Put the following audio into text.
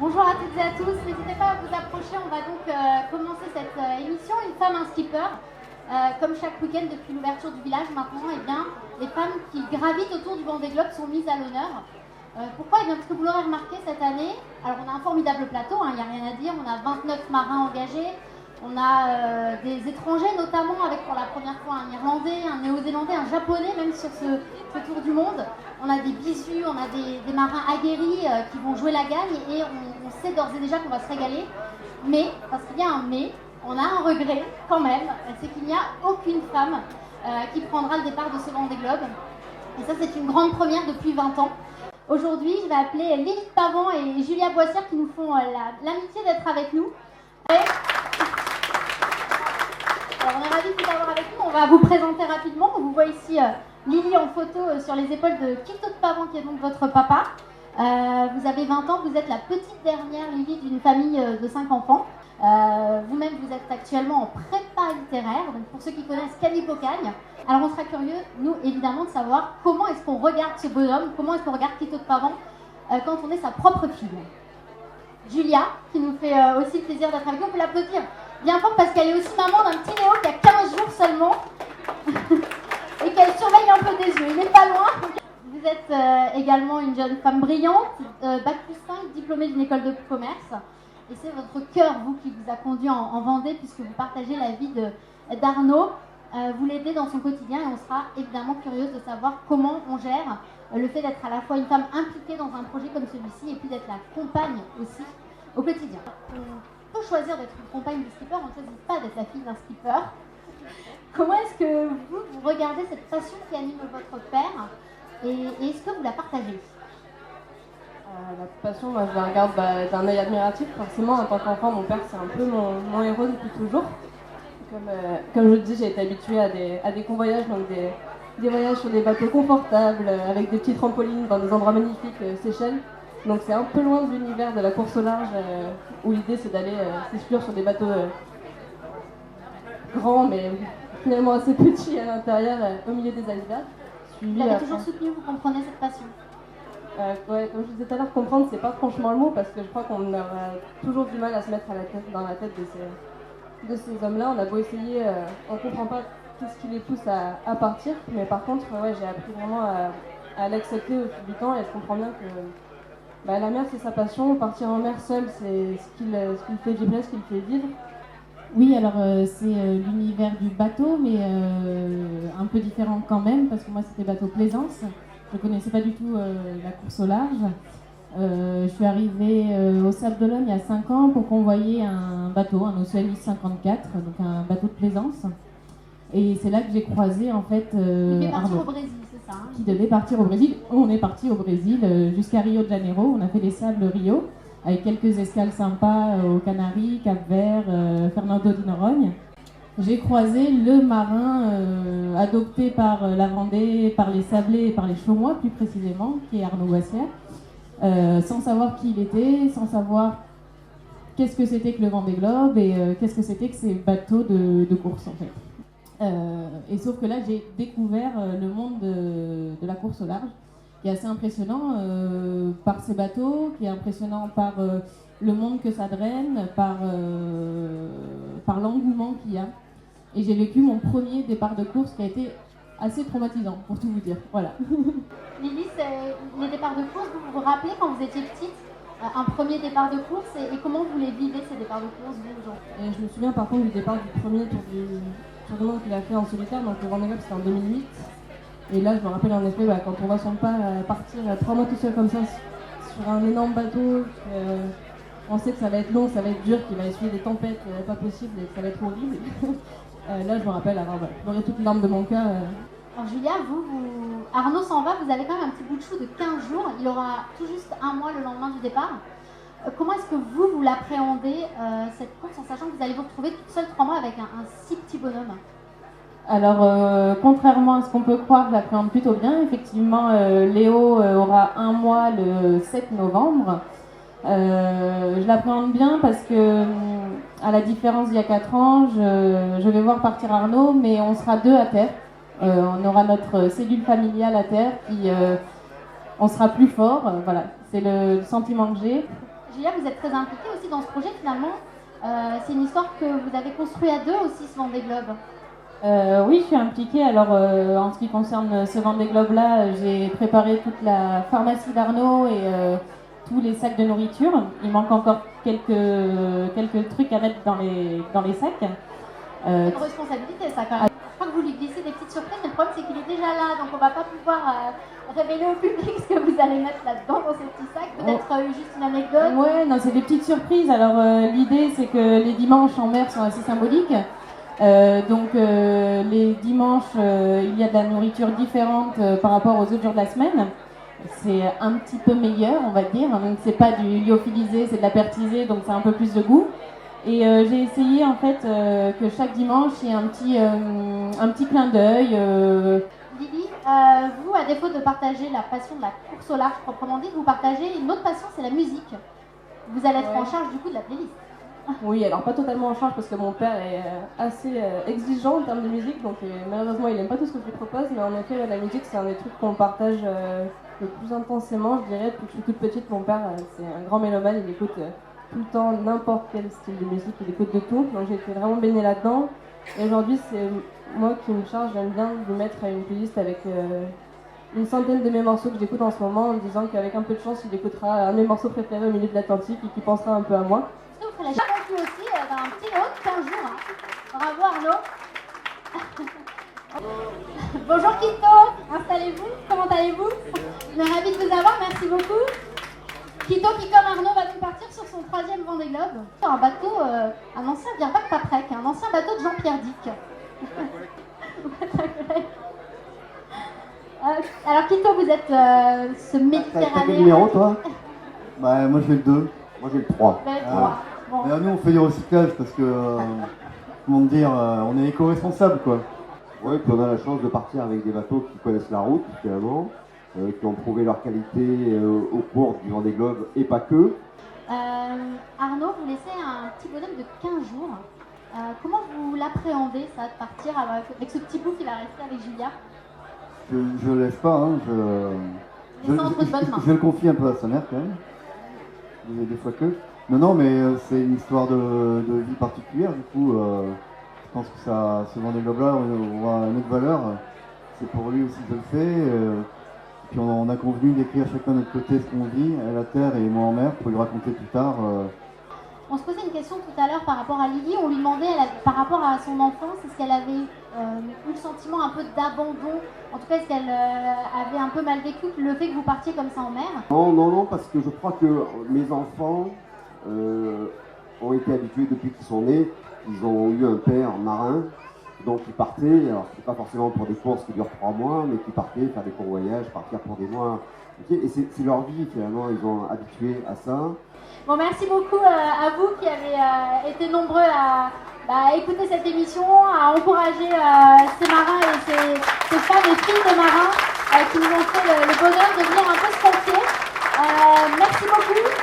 Bonjour à toutes et à tous, n'hésitez pas à vous approcher, on va donc commencer cette émission Une femme, un skipper. Comme chaque week-end depuis l'ouverture du village maintenant, eh bien, les femmes qui gravitent autour du Vendée Globe sont mises à l'honneur. Pourquoi? Eh bien, parce que vous l'aurez remarqué cette année, alors on a un formidable plateau, il n'y a rien à dire, on a 29 marins engagés, on a des étrangers notamment avec pour la première fois un Irlandais, un Néo-Zélandais, un Japonais même sur ce tour du monde. On a des bissus, on a des marins aguerris qui vont jouer la gagne et on sait d'ores et déjà qu'on va se régaler. Mais, parce qu'il y a un mais, on a un regret quand même, c'est qu'il n'y a aucune femme qui prendra le départ de ce Vendée Globe. Et ça, c'est une grande première depuis 20 ans. Aujourd'hui, je vais appeler Lilith Pavant et Julia Boissière qui nous font l'amitié d'être avec nous. Alors, on est ravis de vous avoir avec nous. On va vous présenter rapidement. On vous voit ici Lily en photo sur les épaules de Christophe Pavant, qui est donc votre papa. Vous avez 20 ans, vous êtes la petite dernière, Lily, d'une famille de 5 enfants. Vous-même, vous êtes actuellement en prépa littéraire, donc pour ceux qui connaissent Camille Pocagne. Alors on sera curieux, nous, évidemment, de savoir comment est-ce qu'on regarde ce bonhomme, comment est-ce qu'on regarde Christophe Pavant quand on est sa propre fille. Julia, qui nous fait aussi le plaisir d'être avec nous, on peut l'applaudir bien fort parce qu'elle est aussi maman d'un petit Léo qui a 15 jours seulement et qu'elle surveille un peu des yeux, il n'est pas loin. Vous êtes également une jeune femme brillante, bac plus 5, diplômée d'une école de commerce. Et c'est votre cœur, vous, qui vous a conduit en Vendée, puisque vous partagez la vie d'Arnaud. Vous l'aidez dans son quotidien et on sera évidemment curieuse de savoir comment on gère le fait d'être à la fois une femme impliquée dans un projet comme celui-ci et puis d'être la compagne aussi au quotidien. On peut choisir d'être une compagne de skipper, on ne choisit pas d'être la fille d'un skipper. Comment est-ce que vous regardez cette passion qui anime votre père et est-ce que vous la partagez? La passion, moi je la regarde d'un œil admiratif. Forcément, en tant qu'enfant, mon père c'est un peu mon héros depuis toujours. Comme je le dis, j'ai été habituée à des convoyages, donc des voyages sur des bateaux confortables, avec des petits trampolines dans des endroits magnifiques, Seychelles. Donc c'est un peu loin de l'univers de la course au large, où l'idée c'est d'aller s'exclure sur des bateaux grands, mais finalement assez petits à l'intérieur, au milieu des icebergs. Vous l'avez toujours soutenu, vous comprenez cette passion? Ouais, comme je disais tout à l'heure, comprendre, c'est pas franchement le mot, parce que je crois qu'on aura toujours du mal à se mettre dans la tête de ces hommes-là. On a beau essayer, on comprend pas qu'est-ce qui les pousse à partir, mais par contre, ouais, j'ai appris vraiment à l'accepter au fil du temps, et je comprends bien que la mer c'est sa passion, partir en mer seul c'est ce qui le fait vibrer, ce qui le fait vivre. Oui, alors c'est l'univers du bateau, mais un peu différent quand même, parce que moi c'était bateau plaisance. Je ne connaissais pas du tout la course au large. Je suis arrivée au Sable d'Olonne il y a 5 ans pour convoyer un bateau, un Océanus 54, donc un bateau de plaisance. Et c'est là que j'ai croisé en fait Il devait partir Arnaud, au Brésil, c'est ça qui devait partir au Brésil. On est parti au Brésil jusqu'à Rio de Janeiro. On a fait les sables Rio avec quelques escales sympas aux Canaries, Cap-Vert, Fernando de Noronha. J'ai croisé le marin adopté par la Vendée, par les Sablés et par les Chaumois plus précisément, qui est Arnaud Boissière, sans savoir qui il était, sans savoir qu'est-ce que c'était que le Vendée Globe et qu'est-ce que c'était que ces bateaux de course en fait. Et sauf que là j'ai découvert le monde de la course au large, qui est assez impressionnant par ces bateaux, qui est impressionnant par le monde que ça draine, par l'engouement qu'il y a. Et j'ai vécu mon premier départ de course qui a été assez traumatisant, pour tout vous dire. Voilà. Lily, les départs de course, vous vous rappelez quand vous étiez petite, un premier départ de course et comment vous les vivez ces départs de course, vous, aujourd'hui? Et je me souviens par contre du départ du premier tour du monde qu'il a fait en solitaire, donc le Vendée Globe c'était en 2008. Et là je me rappelle en effet quand on voit son père partir 3 mois tout seul comme ça sur un énorme bateau, on sait que ça va être long, ça va être dur, qu'il va essuyer des tempêtes pas possibles et que ça va être horrible. Là je me rappelle avoir pleuré toute larme de mon cœur. Alors Julia, Arnaud s'en va, vous avez quand même un petit bout de chou de 15 jours, il aura tout juste 1 mois le lendemain du départ. Comment est-ce que vous l'appréhendez, cette course, en sachant que vous allez vous retrouver toute seule 3 mois avec un si petit bonhomme? Alors, contrairement à ce qu'on peut croire, je l'appréhende plutôt bien. Effectivement, Léo aura 1 mois le 7 novembre. Je l'appréhende bien parce que, à la différence d'il y a 4 ans, je vais voir partir Arnaud, mais on sera 2 à terre. On aura notre cellule familiale à terre, on sera plus fort. Voilà, c'est le sentiment que j'ai. Julia, vous êtes très impliquée aussi dans ce projet finalement. C'est une histoire que vous avez construite à deux aussi, ce Vendée Globe. Oui, je suis impliquée. Alors, en ce qui concerne ce Vendée Globe-là, j'ai préparé toute la pharmacie d'Arnaud et tous les sacs de nourriture. Il manque encore quelques trucs à mettre dans les sacs. C'est une responsabilité, ça, quand même. Je crois que vous lui glissez des petites surprises, mais le problème, c'est qu'il est déjà là, donc on va pas pouvoir révéler au public ce que vous allez mettre là-dedans, dans ces petits sacs. Peut-être juste une anecdote. Ouais, non, c'est des petites surprises. Alors, l'idée, c'est que les dimanches en mer sont assez symboliques. Donc, les dimanches, il y a de la nourriture différente par rapport aux autres jours de la semaine. C'est un petit peu meilleur, on va dire. Donc, c'est pas du lyophilisé, c'est de la pertisée, donc c'est un peu plus de goût. Et j'ai essayé en fait que chaque dimanche il y ait un petit clin d'œil. Lily, vous, à défaut de partager la passion de la course au large proprement dite, vous partagez une autre passion, c'est la musique. Vous allez être en charge du coup de la playlist. Oui, alors pas totalement en charge parce que mon père est assez exigeant en termes de musique, donc malheureusement il n'aime pas tout ce que je lui propose, mais en effet la musique c'est un des trucs qu'on partage le plus intensément, je dirais. Depuis que je suis toute petite, mon père c'est un grand mélomane, il écoute tout le temps n'importe quel style de musique, il écoute de tout, donc j'ai été vraiment baignée là-dedans. Et aujourd'hui c'est moi qui me charge, j'aime bien de mettre une playlist avec une centaine de mes morceaux que j'écoute en ce moment, en me disant qu'avec un peu de chance il écoutera un de mes morceaux préférés au milieu de l'Atlantique et qu'il pensera un peu à moi. Vous ferez la charge aussi dans un petit lot de 15 jours. Hein. Bravo Arnaud. Bonjour Quito, installez-vous, comment allez-vous? On est ravis de vous avoir, merci beaucoup. Quito qui, comme Arnaud, va donc partir sur son 3e Vendée Globe. Un bateau, un ancien Virbac Paprec, un ancien bateau de Jean-Pierre Dick. Alors Quito, vous êtes ce Méditerranéen. T'as quel numéro toi? Bah moi j'ai le 2, moi j'ai le 3. Ben, 3. Bon. Mais nous on fait du recyclage parce que, comment dire, on est éco-responsable quoi. Oui, puis on a la chance de partir avec des bateaux qui connaissent la route finalement, qui ont prouvé leur qualité au cours du Vendée Globe et pas que. Arnaud, vous laissez un petit bonhomme de 15 jours. Comment vous l'appréhendez ça, de partir avec ce petit bout qui va rester avec Julia? Je le laisse pas, hein, je le confie un peu à sa mère quand même, des fois que. Non, mais c'est une histoire de vie particulière, du coup, je pense que ce Vendée Globe-là aura une autre valeur. C'est pour lui aussi que je le fais. Puis on a convenu d'écrire chacun de notre côté ce qu'on vit, elle à terre et moi en mer, pour lui raconter plus tard. On se posait une question tout à l'heure par rapport à Lily, on lui demandait par rapport à son enfance, est-ce qu'elle avait eu le sentiment un peu d'abandon, en tout cas est-ce qu'elle avait un peu mal vécu le fait que vous partiez comme ça en mer? Non, parce que je crois que mes enfants ont été habitués depuis qu'ils sont nés, ils ont eu un père marin, donc ils partaient, alors c'est pas forcément pour des courses qui durent 3 mois, mais qui partaient faire des courts voyages, partir pour des mois, okay, et c'est leur vie finalement, ils ont habitué à ça. Bon, merci beaucoup à vous qui avez été nombreux à écouter cette émission, à encourager ces marins et ces femmes et filles de marins qui nous ont fait le bonheur de venir un peu se confier. Merci beaucoup.